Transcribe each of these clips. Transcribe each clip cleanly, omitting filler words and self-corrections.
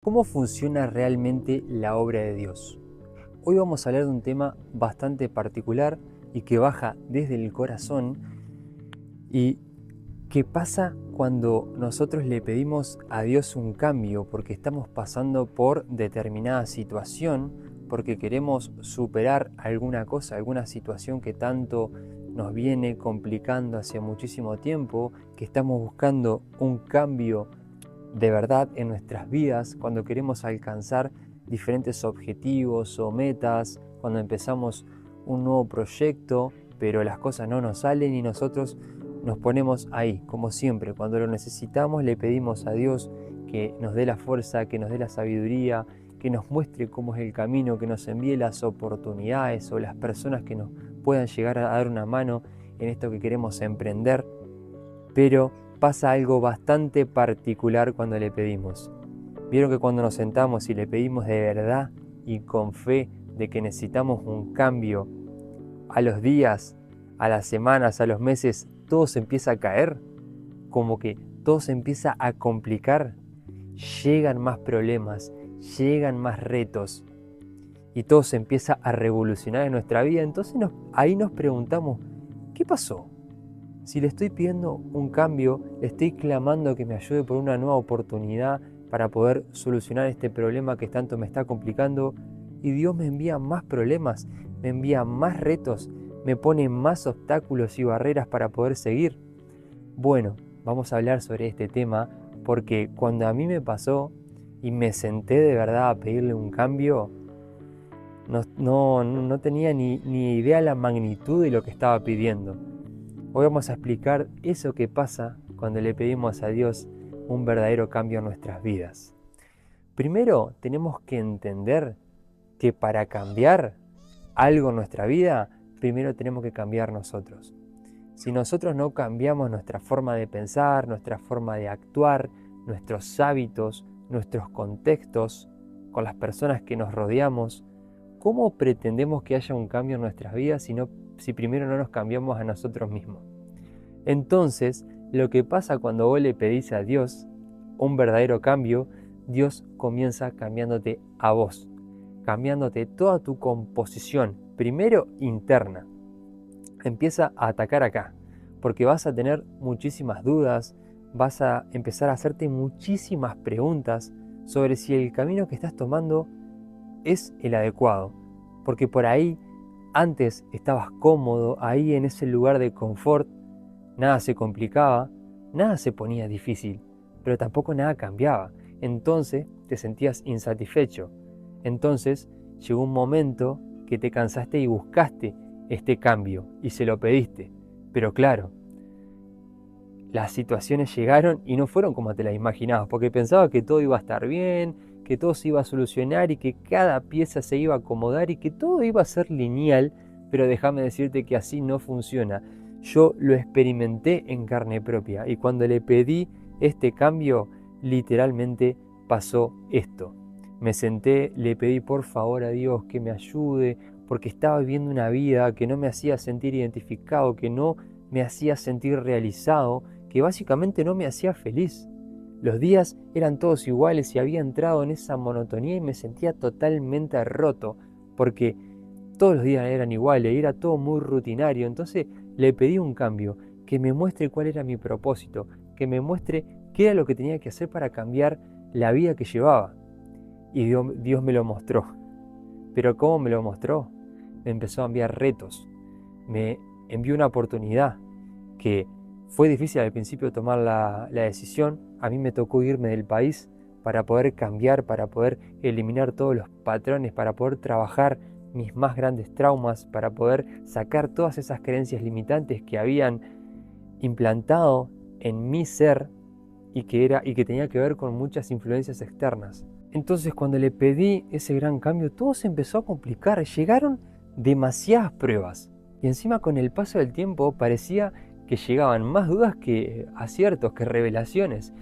¿Cómo funciona realmente la obra de Dios? Hoy vamos a hablar de un tema bastante particular y que baja desde el corazón y que pasa cuando nosotros le pedimos a Dios un cambio porque estamos pasando por determinada situación, porque queremos superar alguna cosa, alguna situación que tanto nos viene complicando hace muchísimo tiempo, que estamos buscando un cambio de verdad en nuestras vidas, cuando queremos alcanzar diferentes objetivos o metas, cuando empezamos un nuevo proyecto, pero las cosas no nos salen y nosotros nos ponemos ahí, como siempre. Cuando lo necesitamos le pedimos a Dios que nos dé la fuerza, que nos dé la sabiduría, que nos muestre cómo es el camino, que nos envíe las oportunidades o las personas que nos puedan llegar a dar una mano en esto que queremos emprender. Pero pasa algo bastante particular cuando le pedimos. Vieron que cuando nos sentamos y le pedimos de verdad y con fe de que necesitamos un cambio, a los días, a las semanas, a los meses, todo se empieza a caer, como que todo se empieza a complicar, llegan más problemas, llegan más retos y todo se empieza a revolucionar en nuestra vida. Entonces ahí nos preguntamos, ¿qué pasó? Si le estoy pidiendo un cambio, le estoy clamando que me ayude por una nueva oportunidad para poder solucionar este problema que tanto me está complicando, y Dios me envía más problemas, me envía más retos, me pone más obstáculos y barreras para poder seguir. Bueno, vamos a hablar sobre este tema porque cuando a mí me pasó y me senté de verdad a pedirle un cambio, no tenía ni idea de la magnitud de lo que estaba pidiendo. Hoy vamos a explicar eso que pasa cuando le pedimos a Dios un verdadero cambio en nuestras vidas. Primero, tenemos que entender que para cambiar algo en nuestra vida, primero tenemos que cambiar nosotros. Si nosotros no cambiamos nuestra forma de pensar, nuestra forma de actuar, nuestros hábitos, nuestros contextos, con las personas que nos rodeamos, ¿cómo pretendemos que haya un cambio en nuestras vidas si primero no nos cambiamos a nosotros mismos? Entonces, lo que pasa cuando vos le pedís a Dios un verdadero cambio, Dios comienza cambiándote a vos, cambiándote toda tu composición, primero interna. Empieza a atacar acá, porque vas a tener muchísimas dudas, vas a empezar a hacerte muchísimas preguntas sobre si el camino que estás tomando es el adecuado, porque por ahí antes estabas cómodo, ahí en ese lugar de confort, nada se complicaba, nada se ponía difícil, pero tampoco nada cambiaba. Entonces te sentías insatisfecho. Entonces llegó un momento que te cansaste y buscaste este cambio y se lo pediste. Pero claro, las situaciones llegaron y no fueron como te las imaginabas, porque pensabas que todo iba a estar bien, que todo se iba a solucionar y que cada pieza se iba a acomodar y que todo iba a ser lineal, pero déjame decirte que así no funciona. Yo lo experimenté en carne propia y cuando le pedí este cambio, literalmente pasó esto. Me senté, le pedí por favor a Dios que me ayude, porque estaba viviendo una vida que no me hacía sentir identificado, que no me hacía sentir realizado, que básicamente no me hacía feliz. Los días eran todos iguales y había entrado en esa monotonía y me sentía totalmente roto, porque todos los días eran iguales y era todo muy rutinario. Entonces le pedí un cambio, que me muestre cuál era mi propósito, que me muestre qué era lo que tenía que hacer para cambiar la vida que llevaba. Y Dios me lo mostró. Pero ¿cómo me lo mostró? Me empezó a enviar retos, me envió una oportunidad que fue difícil al principio tomar la decisión. A mí me tocó irme del país para poder cambiar, para poder eliminar todos los patrones, para poder trabajar mis más grandes traumas, para poder sacar todas esas creencias limitantes que habían implantado en mi ser y que tenía que ver con muchas influencias externas. Entonces cuando le pedí ese gran cambio, todo se empezó a complicar, llegaron demasiadas pruebas y encima con el paso del tiempo parecía que llegaban más dudas que aciertos, que revelaciones.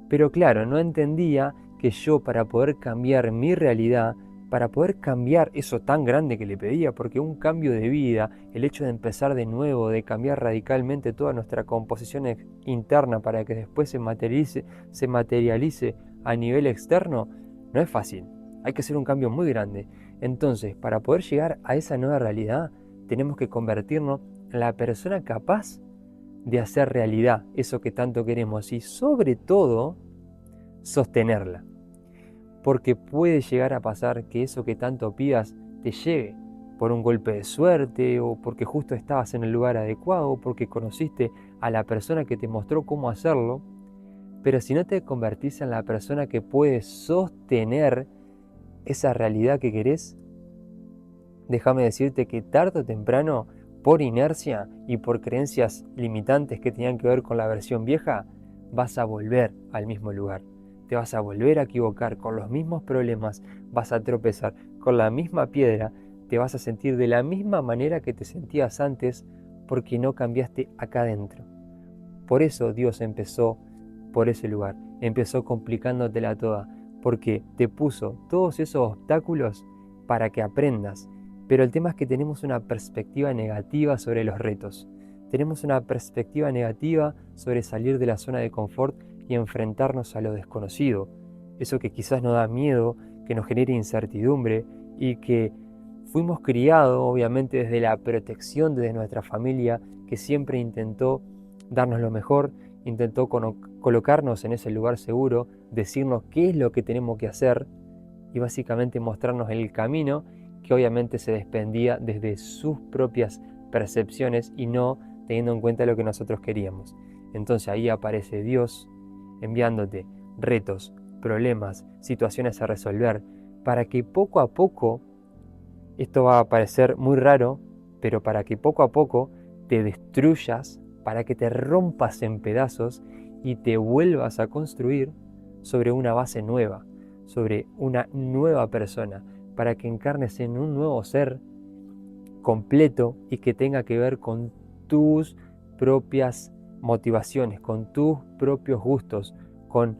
Pero claro, no entendía que yo, para poder cambiar mi realidad, para poder cambiar eso tan grande que le pedía, porque un cambio de vida, el hecho de empezar de nuevo, de cambiar radicalmente toda nuestra composición interna para que después se materialice a nivel externo, No es fácil, hay que hacer un cambio muy grande. Entonces, para poder llegar a esa nueva realidad, tenemos que convertirnos en la persona capaz de hacer realidad eso que tanto queremos y sobre todo sostenerla. Porque puede llegar a pasar que eso que tanto pidas te llegue por un golpe de suerte o porque justo estabas en el lugar adecuado o porque conociste a la persona que te mostró cómo hacerlo. Pero si no te convertís en la persona que puede sostener esa realidad que querés, déjame decirte que tarde o temprano, por inercia y por creencias limitantes que tenían que ver con la versión vieja, vas a volver al mismo lugar. Te vas a volver a equivocar con los mismos problemas, vas a tropezar con la misma piedra, te vas a sentir de la misma manera que te sentías antes porque no cambiaste acá adentro. Por eso Dios empezó por ese lugar, empezó complicándotela toda, porque te puso todos esos obstáculos para que aprendas. Pero el tema es que tenemos una perspectiva negativa sobre los retos. Tenemos una perspectiva negativa sobre salir de la zona de confort y enfrentarnos a lo desconocido. Eso que quizás nos da miedo, que nos genera incertidumbre y que fuimos criados obviamente desde la protección de nuestra familia que siempre intentó darnos lo mejor, intentó colocarnos en ese lugar seguro, decirnos qué es lo que tenemos que hacer y básicamente mostrarnos el camino que obviamente se desprendía desde sus propias percepciones y no teniendo en cuenta lo que nosotros queríamos. Entonces ahí aparece Dios enviándote retos, problemas, situaciones a resolver, para que poco a poco, esto va a parecer muy raro, pero para que poco a poco te destruyas, para que te rompas en pedazos y te vuelvas a construir sobre una base nueva, sobre una nueva persona, para que encarnes en un nuevo ser completo y que tenga que ver con tus propias motivaciones, con tus propios gustos, con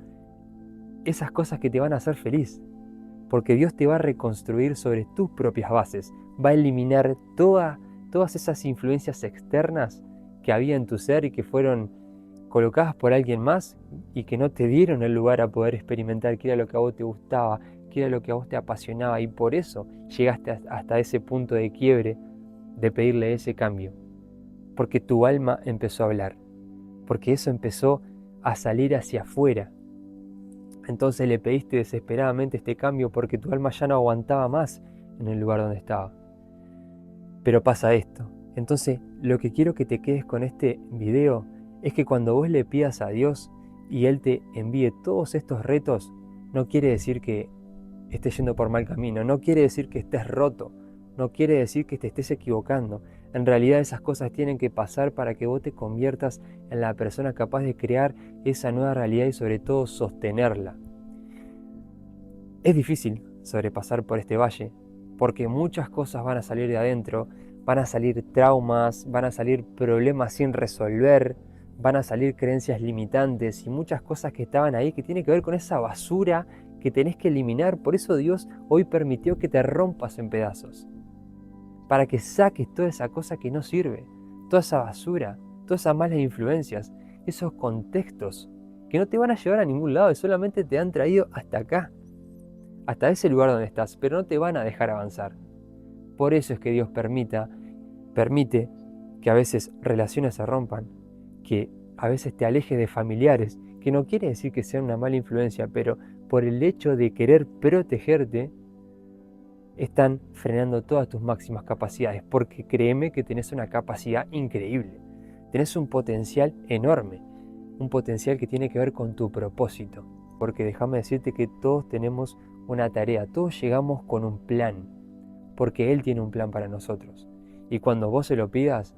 esas cosas que te van a hacer feliz. Porque Dios te va a reconstruir sobre tus propias bases, va a eliminar todas esas influencias externas que había en tu ser y que fueron colocadas por alguien más y que no te dieron el lugar a poder experimentar qué era lo que a vos te gustaba, qué era lo que a vos te apasionaba y por eso llegaste hasta ese punto de quiebre de pedirle ese cambio. Porque tu alma empezó a hablar, porque eso empezó a salir hacia afuera. Entonces le pediste desesperadamente este cambio porque tu alma ya no aguantaba más en el lugar donde estaba. Pero pasa esto. Entonces lo que quiero que te quedes con este video es que cuando vos le pidas a Dios y Él te envíe todos estos retos, no quiere decir que estés yendo por mal camino, no quiere decir que estés roto, no quiere decir que te estés equivocando. En realidad esas cosas tienen que pasar para que vos te conviertas en la persona capaz de crear esa nueva realidad y sobre todo sostenerla. Es difícil sobrepasar por este valle porque muchas cosas van a salir de adentro, van a salir traumas, van a salir problemas sin resolver, van a salir creencias limitantes y muchas cosas que estaban ahí que tienen que ver con esa basura que tenés que eliminar. Por eso Dios hoy permitió que te rompas en pedazos, para que saques toda esa cosa que no sirve, toda esa basura, todas esas malas influencias, esos contextos que no te van a llevar a ningún lado y solamente te han traído hasta acá, hasta ese lugar donde estás, pero no te van a dejar avanzar. Por eso es que Dios permite que a veces relaciones se rompan, que a veces te alejes de familiares, que no quiere decir que sean una mala influencia, pero por el hecho de querer protegerte, están frenando todas tus máximas capacidades, porque créeme que tenés una capacidad increíble, tenés un potencial enorme, un potencial que tiene que ver con tu propósito, porque déjame decirte que todos tenemos una tarea, todos llegamos con un plan, porque Él tiene un plan para nosotros, y cuando vos se lo pidas,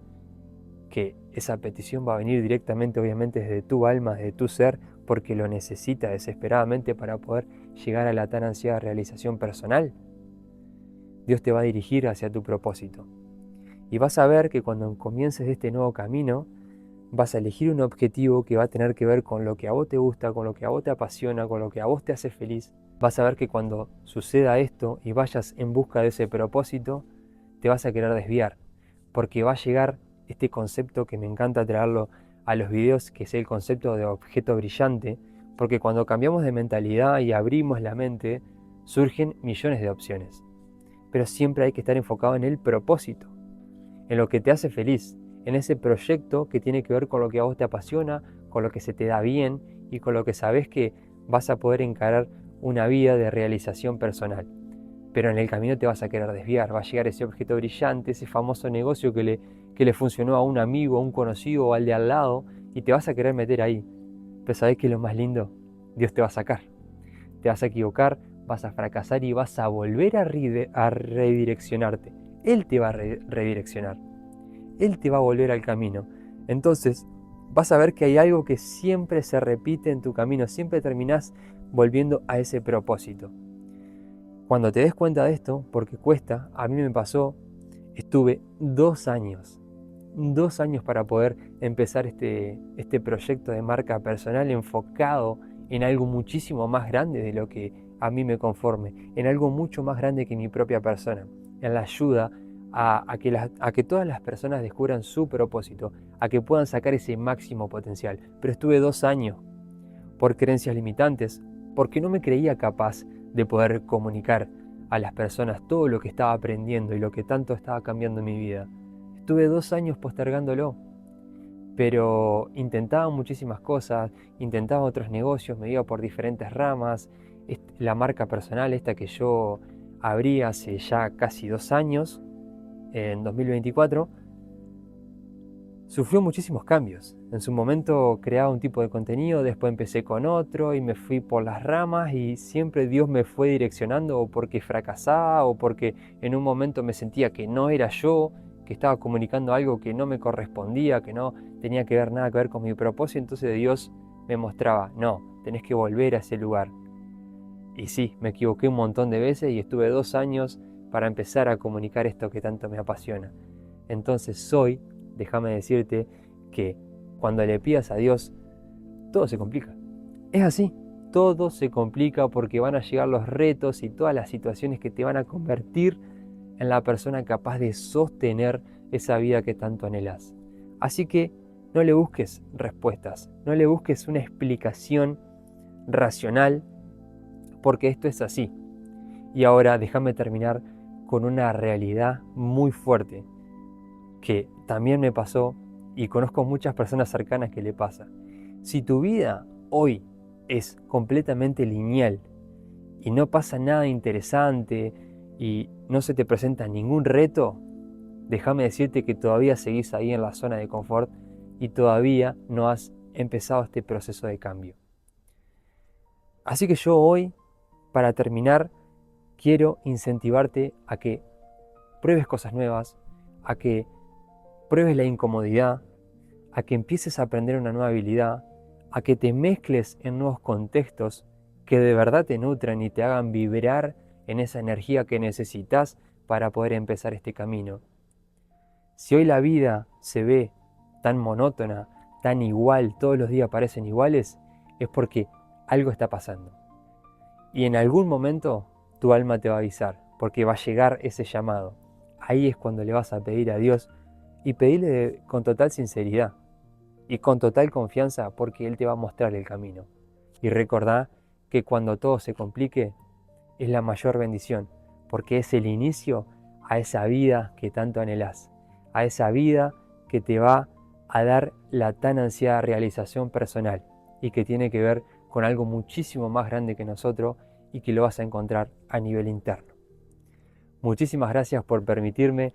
que esa petición va a venir directamente obviamente desde tu alma, desde tu ser, porque lo necesita desesperadamente para poder llegar a la tan ansiada realización personal, Dios te va a dirigir hacia tu propósito. Y vas a ver que cuando comiences este nuevo camino, vas a elegir un objetivo que va a tener que ver con lo que a vos te gusta, con lo que a vos te apasiona, con lo que a vos te hace feliz. Vas a ver que cuando suceda esto y vayas en busca de ese propósito, te vas a querer desviar, porque va a llegar este concepto que me encanta traerlo a los videos, que es el concepto de objeto brillante, porque cuando cambiamos de mentalidad y abrimos la mente, surgen millones de opciones. Pero siempre hay que estar enfocado en el propósito, en lo que te hace feliz, en ese proyecto que tiene que ver con lo que a vos te apasiona, con lo que se te da bien y con lo que sabés que vas a poder encarar una vida de realización personal. Pero en el camino te vas a querer desviar, va a llegar ese objeto brillante, ese famoso negocio que le funcionó a un amigo, a un conocido o al de al lado, y te vas a querer meter ahí. Pero ¿sabés qué es lo más lindo? Dios te va a sacar. Te vas a equivocar, vas a fracasar y vas a volver a redireccionarte. Él te va a redireccionar. Él te va a volver al camino. Entonces, vas a ver que hay algo que siempre se repite en tu camino, siempre terminás volviendo a ese propósito. Cuando te des cuenta de esto, porque cuesta, a mí me pasó, estuve 2 años para poder empezar este proyecto de marca personal enfocado en algo muchísimo más grande de lo que a mí me conforme, en algo mucho más grande que mi propia persona, en la ayuda a que todas las personas descubran su propósito, a que puedan sacar ese máximo potencial. Pero estuve 2 años por creencias limitantes, porque no me creía capaz de poder comunicar a las personas todo lo que estaba aprendiendo y lo que tanto estaba cambiando en mi vida. Estuve 2 años postergándolo, pero intentaba muchísimas cosas, intentaba otros negocios, me iba por diferentes ramas. La marca personal esta que yo abrí hace ya casi 2 años, en 2024, sufrió muchísimos cambios. En su momento creaba un tipo de contenido, después empecé con otro y me fui por las ramas y siempre Dios me fue direccionando, o porque fracasaba o porque en un momento me sentía que no era yo, que estaba comunicando algo que no me correspondía, que no tenía que ver nada que ver con mi propósito. Entonces Dios me mostraba, no, tenés que volver a ese lugar. Y sí, me equivoqué un montón de veces y estuve 2 años para empezar a comunicar esto que tanto me apasiona. Entonces hoy, déjame decirte que cuando le pidas a Dios, todo se complica. Es así, todo se complica porque van a llegar los retos y todas las situaciones que te van a convertir en la persona capaz de sostener esa vida que tanto anhelas. Así que no le busques respuestas, no le busques una explicación racional, porque esto es así. Y ahora déjame terminar con una realidad muy fuerte que también me pasó y conozco muchas personas cercanas que le pasa. Si tu vida hoy es completamente lineal y no pasa nada interesante y no se te presenta ningún reto, déjame decirte que todavía seguís ahí en la zona de confort y todavía no has empezado este proceso de cambio. Así que yo hoy, para terminar, quiero incentivarte a que pruebes cosas nuevas, a que pruebes la incomodidad, a que empieces a aprender una nueva habilidad, a que te mezcles en nuevos contextos que de verdad te nutran y te hagan vibrar en esa energía que necesitas para poder empezar este camino. Si hoy la vida se ve tan monótona, tan igual, todos los días parecen iguales, es porque algo está pasando. Y en algún momento tu alma te va a avisar, porque va a llegar ese llamado. Ahí es cuando le vas a pedir a Dios y pedirle con total sinceridad y con total confianza, porque Él te va a mostrar el camino. Y recordá que cuando todo se complique es la mayor bendición, porque es el inicio a esa vida que tanto anhelás, a esa vida que te va a dar la tan ansiada realización personal y que tiene que ver con algo muchísimo más grande que nosotros y que lo vas a encontrar a nivel interno. Muchísimas gracias por permitirme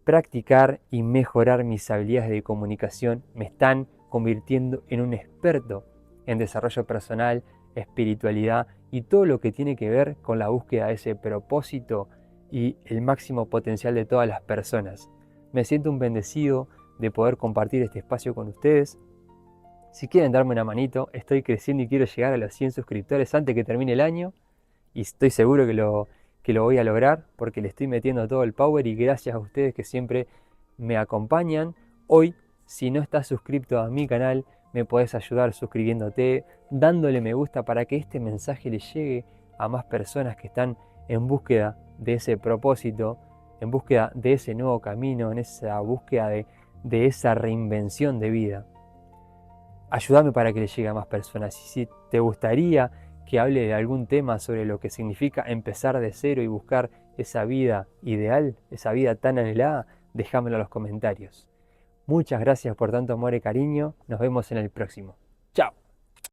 practicar y mejorar mis habilidades de comunicación. Me están convirtiendo en un experto en desarrollo personal, espiritualidad y todo lo que tiene que ver con la búsqueda de ese propósito y el máximo potencial de todas las personas. Me siento un bendecido de poder compartir este espacio con ustedes. Si quieren darme una manito, estoy creciendo y quiero llegar a los 100 suscriptores antes que termine el año y estoy seguro que lo voy a lograr porque le estoy metiendo todo el power y gracias a ustedes que siempre me acompañan. Hoy, si no estás suscrito a mi canal, me podés ayudar suscribiéndote, dándole me gusta para que este mensaje le llegue a más personas que están en búsqueda de ese propósito, en búsqueda de ese nuevo camino, en esa búsqueda de esa reinvención de vida. Ayúdame para que le llegue a más personas. Y si te gustaría que hable de algún tema sobre lo que significa empezar de cero y buscar esa vida ideal, esa vida tan anhelada, déjamelo en los comentarios. Muchas gracias por tanto amor y cariño. Nos vemos en el próximo.